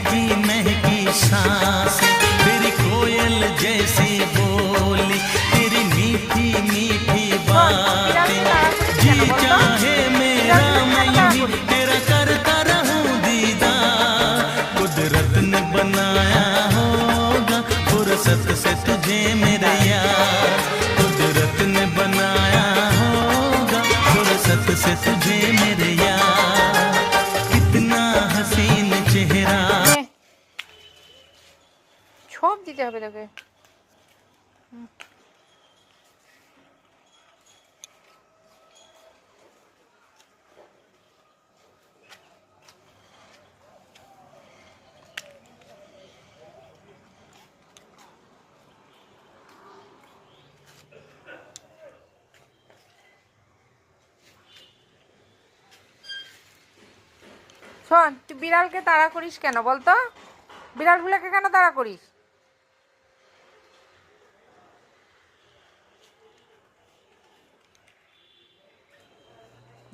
महकी महकी सांसें, तेरी कोयल जैसी बोली, तेरी मीठी मीठी बातें, जी चाहे मेरा मैं यूं ही तेरा करता रहूं दीदार। कुदरत ने बनाया होगा फुर्सत से तुझे मेरे यार, कुदरत ने बनाया होगा फुर्सत से तुझे मेरे यार। कितना हसीन चेहरा। ছোপ দিতে হবে তোকে। শোন, তুই বিড়ালকে তাড়া করিস কেন বলতো? বিড়ালগুলোকে কেন তাড়া করিস?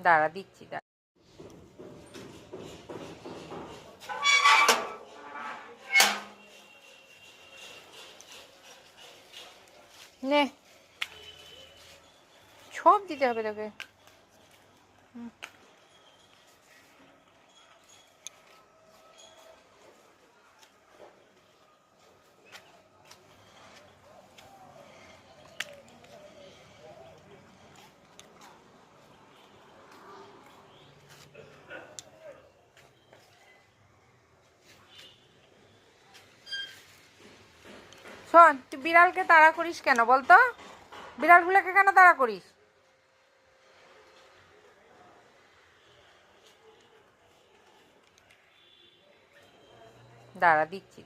দাঁড়া দিচ্ছি, দাঁড়া। নে, ছোপ দিতে হবে তোকে। শোন, তুই বিড়ালকে তাড়া করিস কেন বলতো? বিড়ালগুলোকে কেন তাড়া করিস? দাঁড়া দিচ্ছি।